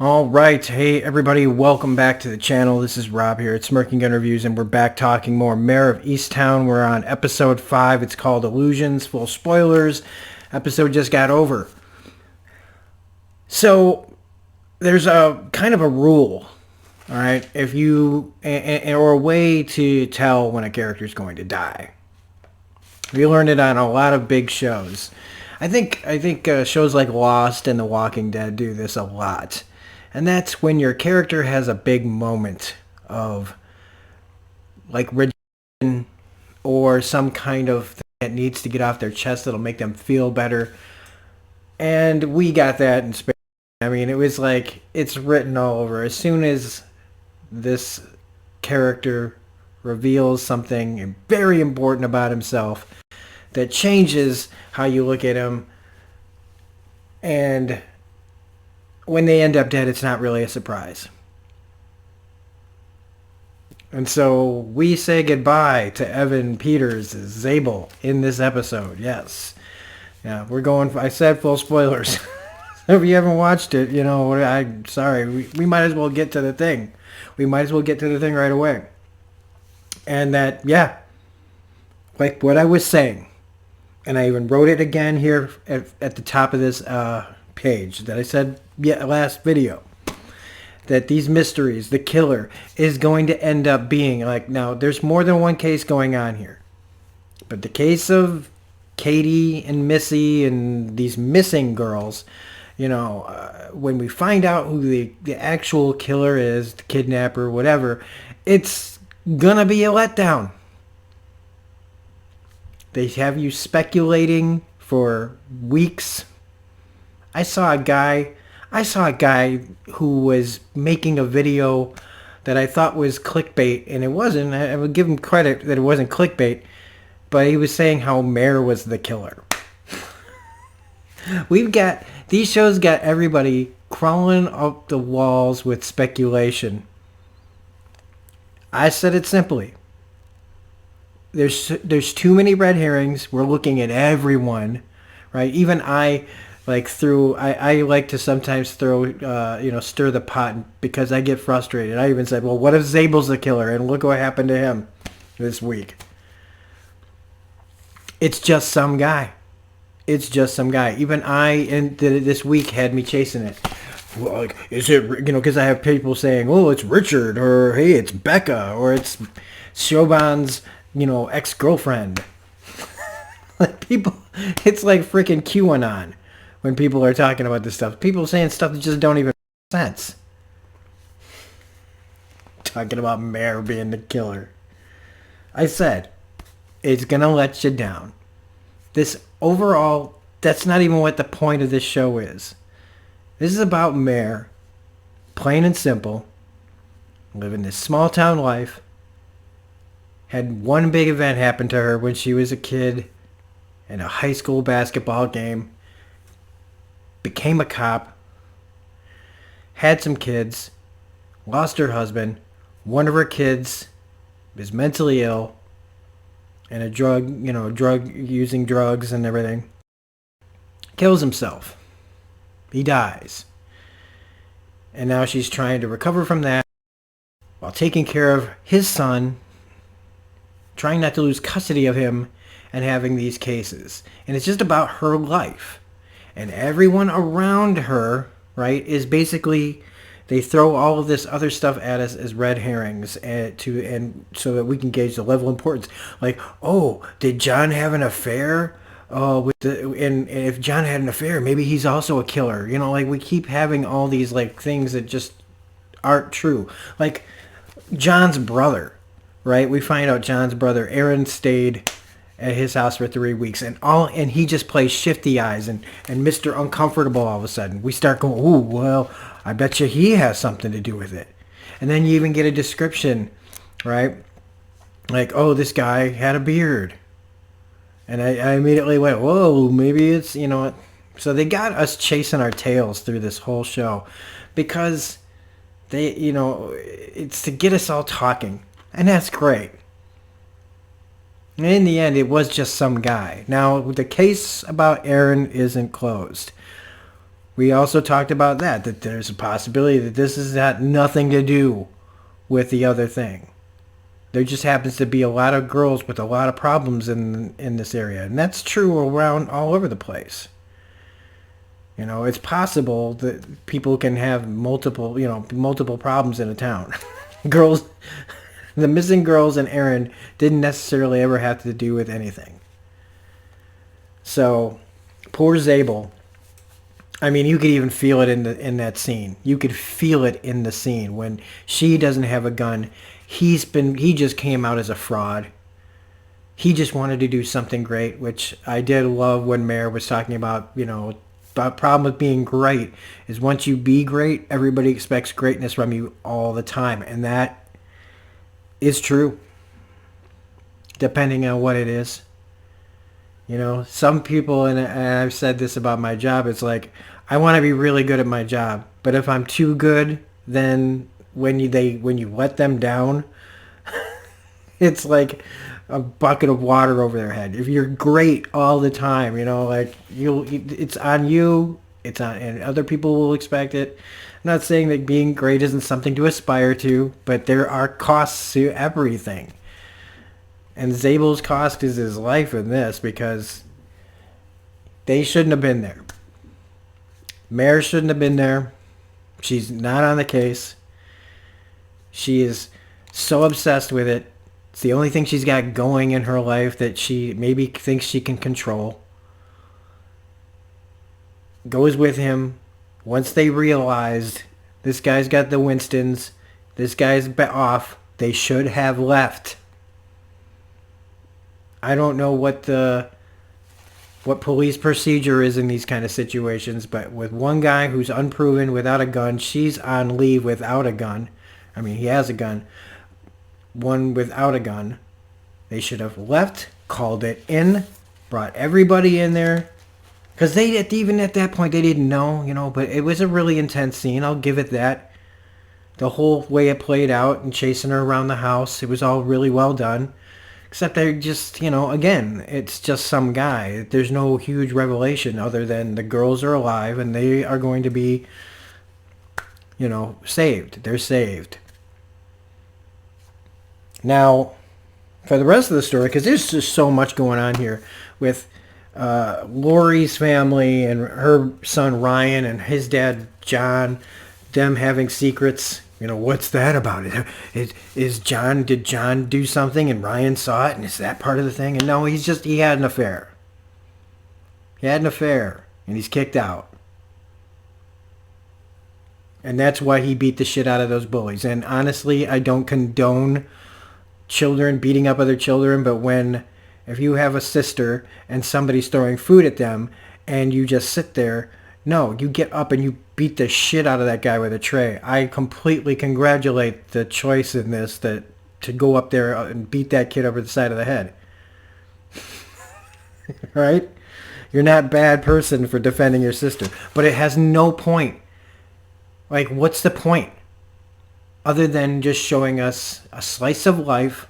All right, hey everybody, welcome back to the channel. This is Rob here at Smirking Gun Reviews, and we're back talking more Mare of Easttown. We're on episode 5. It's called Illusions. Full spoilers. Episode just got over. So there's a kind of a rule, all right, if you or a way to tell when a character is going to die. We learned it on a lot of big shows. I think shows like Lost and The Walking Dead do this a lot. And that's when your character has a big moment of like redemption or some kind of thing that needs to get off their chest that'll make them feel better. And we got that in space. I mean, it was like it's written all over. As soon as this character reveals something very important about himself that changes how you look at him, and when they end up dead, it's not really a surprise. And so we say goodbye to Evan Peters' Zabel in this episode. Yes. Yeah, we're going, I said full spoilers. If you haven't watched it, you know, I'm sorry. We might as well get to the thing. We might as well get to the thing right away. And that, yeah, like what I was saying, and I even wrote it again here at the top of this page that I said last video, that these mysteries, the killer is going to end up being like, now there's more than one case going on here, but the case of Katie and Missy and these missing girls, you know, when we find out who the actual killer is, the kidnapper, whatever, it's gonna be a letdown. They have you speculating for weeks. I saw a guy who was making a video that I thought was clickbait, and it wasn't. I would give him credit that it wasn't clickbait, but he was saying how Mare was the killer. These shows got everybody crawling up the walls with speculation. I said it simply. There's too many red herrings. We're looking at everyone, right? Even I like to sometimes throw, stir the pot because I get frustrated. I even said, well, what if Zabel's the killer? And look what happened to him this week. It's just some guy. It's just some guy. Even this week had me chasing it. Well, like, is it, because I have people saying, oh, it's Richard, or hey, it's Becca, or it's Shoban's, ex-girlfriend. Like people, it's like freaking QAnon when people are talking about this stuff. People saying stuff that just don't even make sense. Talking about Mare being the killer. I said, it's going to let you down. This overall, that's not even what the point of this show is. This is about Mare, plain and simple, living this small town life. Had one big event happen to her when she was a kid in a high school basketball game. Became a cop. Had some kids. Lost her husband. One of her kids is mentally ill. And using drugs and everything. Kills himself. He dies. And now she's trying to recover from that while taking care of his son, trying not to lose custody of him, and having these cases. And it's just about her life. And everyone around her, right, is basically, they throw all of this other stuff at us as red herrings and so that we can gauge the level of importance. Like, oh, did John have an affair? And if John had an affair, maybe he's also a killer. Like we keep having all these like things that just aren't true. Like John's brother, right? We find out John's brother, Aaron, stayed at his house for 3 weeks, and he just plays shifty eyes and Mr. Uncomfortable all of a sudden. We start going, ooh, well, I bet you he has something to do with it. And then you even get a description, right? Like, oh, this guy had a beard. And I immediately went, whoa, maybe it's, So they got us chasing our tails through this whole show because they, it's to get us all talking. And that's great. And in the end, it was just some guy. Now, the case about Aaron isn't closed. We also talked about that there's a possibility that this has got nothing to do with the other thing. There just happens to be a lot of girls with a lot of problems in this area, and that's true around all over the place. You know, it's possible that people can have multiple problems in a town. Girls, the missing girls and Aaron didn't necessarily ever have to do with anything. So, poor Zabel. I mean, you could even feel it in that scene. You could feel it in the scene when she doesn't have a gun. He just came out as a fraud. He just wanted to do something great, which I did love when Mare was talking about, about problem with being great is once you be great, everybody expects greatness from you all the time. And that is true, depending on what it is. Some people, and I've said this about my job, it's like, I want to be really good at my job. But if I'm too good, then when you let them down, it's like a bucket of water over their head. If you're great all the time, it's on you, and other people will expect it. I'm not saying that being great isn't something to aspire to, but there are costs to everything. And Zabel's cost is his life in this because they shouldn't have been there. Mare shouldn't have been there. She's not on the case. She is so obsessed with it. It's the only thing she's got going in her life that she maybe thinks she can control. Goes with him. Once they realized this guy's got the Winstons, this guy's off, they should have left. I don't know what police procedure is in these kind of situations, but with one guy who's unproven without a gun, she's on leave without a gun. I mean, he has a gun. One without a gun. They should have left, called it in, brought everybody in there. Because even at that point, they didn't know, but it was a really intense scene. I'll give it that. The whole way it played out and chasing her around the house, it was all really well done. Except they're just, again, it's just some guy. There's no huge revelation other than the girls are alive and they are going to be, saved. They're saved. Now, for the rest of the story, because there's just so much going on here with Lori's family and her son Ryan and his dad John, them having secrets. What's that about? Did John do something and Ryan saw it and is that part of the thing? And no, he had an affair. He had an affair and he's kicked out. And that's why he beat the shit out of those bullies. And honestly, I don't condone children beating up other children, but if you have a sister and somebody's throwing food at them and you just sit there, no, you get up and you beat the shit out of that guy with a tray. I completely congratulate the choice in this to go up there and beat that kid over the side of the head. Right? You're not a bad person for defending your sister. But it has no point. Like, what's the point? Other than just showing us a slice of life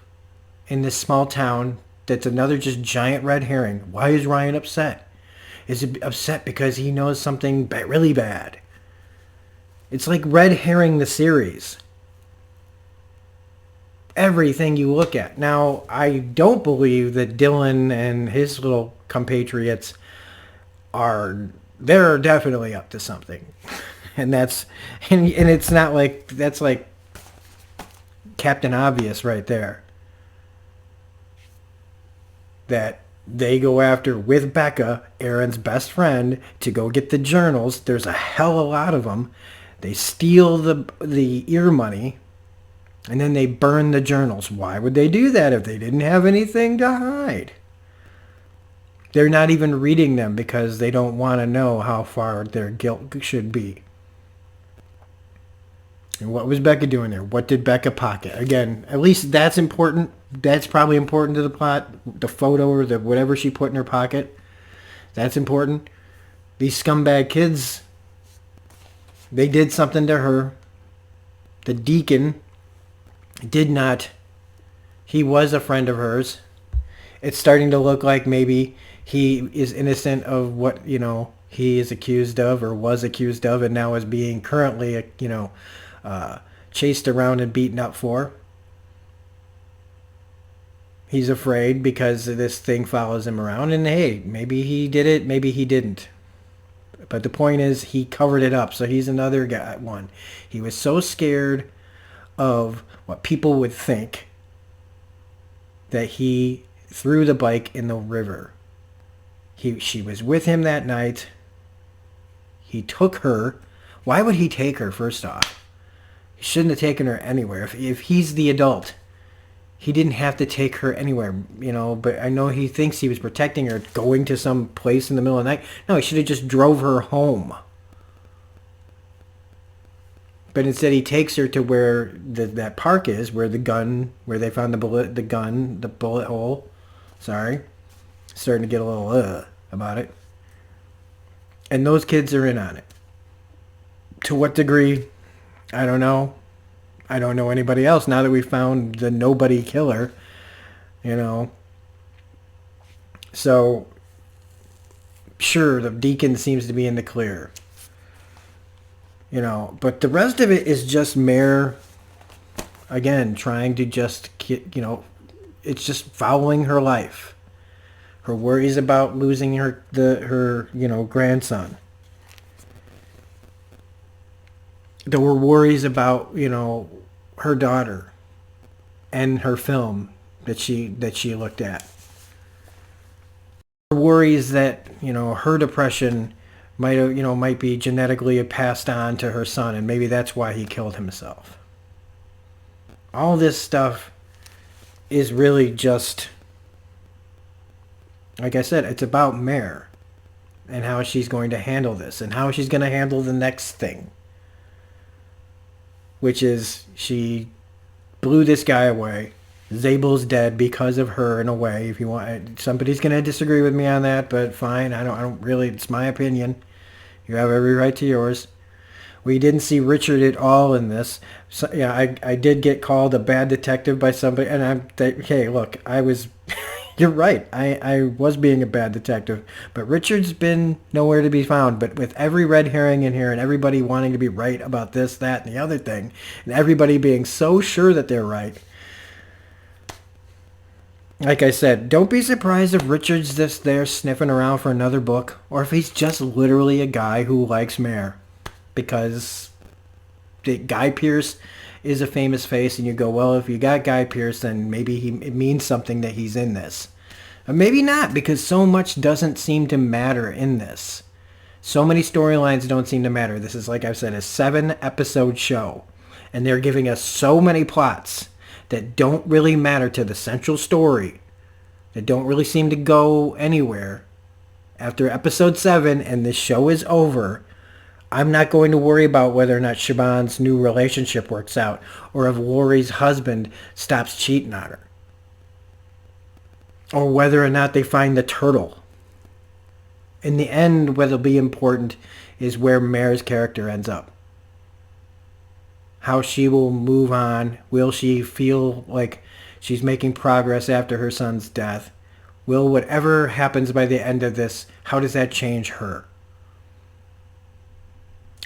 in this small town that's another just giant red herring. Why is Ryan upset? Is he upset because he knows something really bad? It's like red herring the series. Everything you look at. Now, I don't believe that Dylan and his little compatriots they're definitely up to something. And it's not like, that's like Captain Obvious right there. That they go after with Becca, Aaron's best friend, to go get the journals. There's a hell of a lot of them. They steal the ear money, and then they burn the journals. Why would they do that if they didn't have anything to hide? They're not even reading them because they don't want to know how far their guilt should be. And what was Becca doing there? What did Becca pocket? Again, at least that's important. That's probably important to the plot. The photo or whatever she put in her pocket. That's important. These scumbag kids, they did something to her. The deacon did not. He was a friend of hers. It's starting to look like maybe he is innocent of what, he is accused of or was accused of and now is being currently, uh, chased around and beaten up for. He's afraid because this thing follows him around. And hey, maybe he did it, maybe he didn't. But the point is, he covered it up. So he's another guy. One, he was so scared of what people would think that he threw the bike in the river. She was with him that night. He took her. Why would he take her, first off? He shouldn't have taken her anywhere. If he's the adult, he didn't have to take her anywhere, but I know he thinks he was protecting her, going to some place in the middle of the night. No, he should have just drove her home. But instead he takes her to where that park is, where they found the bullet hole. Sorry. Starting to get a little about it. And those kids are in on it. To what degree? I don't know. I don't know anybody else now that we found the nobody killer, So, sure, the deacon seems to be in the clear. But the rest of it is just Mare, again, trying to just, it's just following her life. Her worries about losing her grandson. There were worries about, her daughter and her film that she looked at. Worries that, her depression might be genetically passed on to her son, and maybe that's why he killed himself. All this stuff is really just, like I said, it's about Mare and how she's going to handle this and how she's going to handle the next thing. Which is, she blew this guy away. Zabel's dead because of her, in a way. If you want, somebody's gonna disagree with me on that, but fine. I don't really. It's my opinion. You have every right to yours. We didn't see Richard at all in this. So, yeah, I did get called a bad detective by somebody, and hey, look, I was. You're right. I was being a bad detective. But Richard's been nowhere to be found. But with every red herring in here and everybody wanting to be right about this, that, and the other thing, and everybody being so sure that they're right, like I said, don't be surprised if Richard's just there sniffing around for another book, or if he's just literally a guy who likes Mare. Because Guy Pearce is a famous face, and you go, well, if you got Guy Pearce, then maybe it means something that he's in this. Or maybe not, because so much doesn't seem to matter in this. So many storylines don't seem to matter. This is, like I've said, a 7-episode show. And they're giving us so many plots that don't really matter to the central story, that don't really seem to go anywhere. After episode 7 and this show is over, I'm not going to worry about whether or not Siobhan's new relationship works out, or if Lori's husband stops cheating on her, or whether or not they find the turtle. In the end, what'll be important is where Mare's character ends up. How she will move on. Will she feel like she's making progress after her son's death? Will whatever happens by the end of this, how does that change her?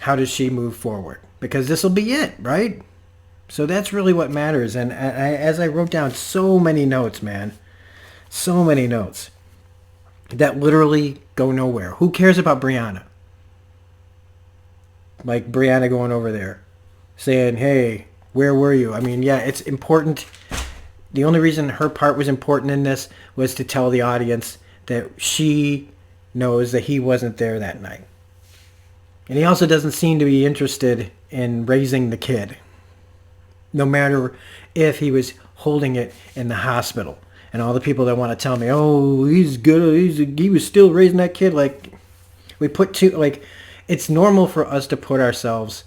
How does she move forward? Because this will be it, right? So that's really what matters. And as I wrote down so many notes, man. So many notes that literally go nowhere. Who cares about Brianna? Like Brianna going over there saying, hey, where were you? I mean, yeah, it's important. The only reason her part was important in this was to tell the audience that she knows that he wasn't there that night. And he also doesn't seem to be interested in raising the kid, no matter if he was holding it in the hospital. And all the people that want to tell me, oh, he's good, he was still raising that kid. Like, it's normal for us to put ourselves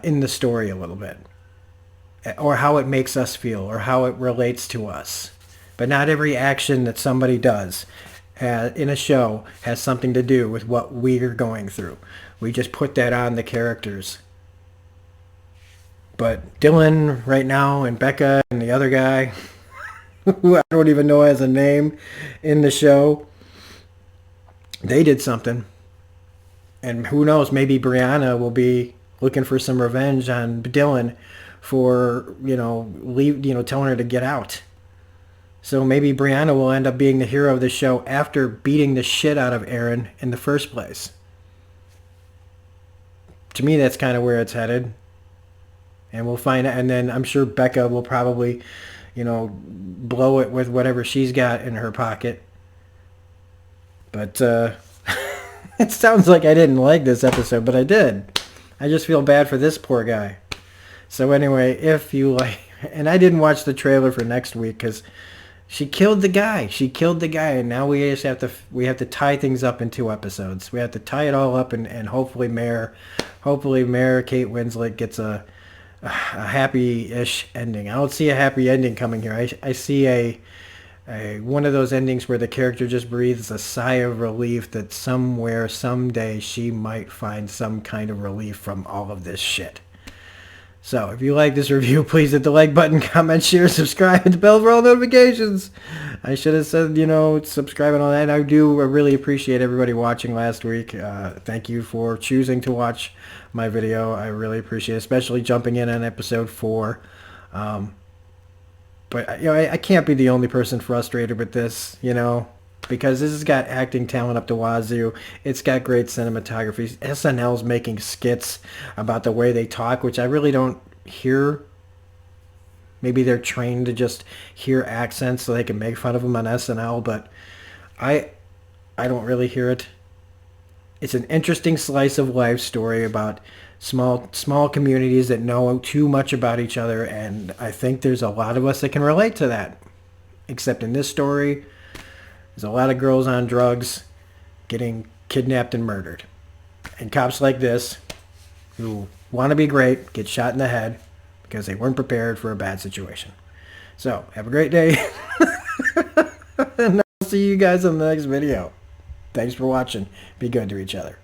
in the story a little bit, or how it makes us feel, or how it relates to us. But not every action that somebody does in a show has something to do with what we're going through. We just put that on the characters. But Dylan right now, and Becca and the other guy, who I don't even know has a name in the show, they did something. And who knows, maybe Brianna will be looking for some revenge on Dylan for, telling her to get out. So maybe Brianna will end up being the hero of the show after beating the shit out of Aaron in the first place. To me, that's kind of where it's headed. And we'll find out. And then I'm sure Becca will probably, blow it with whatever she's got in her pocket. But it sounds like I didn't like this episode, but I did. I just feel bad for this poor guy. So anyway, if you like... And I didn't watch the trailer for next week because she killed the guy. And now we just have to tie things up in 2 episodes. We have to tie it all up, and hopefully Mayor Kate Winslet gets a happy-ish ending. I don't see a happy ending coming here. I see a one of those endings where the character just breathes a sigh of relief that somewhere, someday, she might find some kind of relief from all of this shit. So, if you like this review, please hit the like button, comment, share, subscribe, and the bell for all notifications. I should have said, subscribe and all that. I really appreciate everybody watching last week. Thank you for choosing to watch my video. I really appreciate it, especially jumping in on episode 4. But, I can't be the only person frustrated with this, because this has got acting talent up to wazoo. It's got great cinematography. SNL's making skits about the way they talk, which I really don't hear. Maybe they're trained to just hear accents so they can make fun of them on SNL, but I don't really hear it. It's an interesting slice of life story about small communities that know too much about each other, and I think there's a lot of us that can relate to that. Except in this story, there's a lot of girls on drugs getting kidnapped and murdered. And cops like this, who want to be great, get shot in the head because they weren't prepared for a bad situation. So, have a great day. And I'll see you guys in the next video. Thanks for watching. Be good to each other.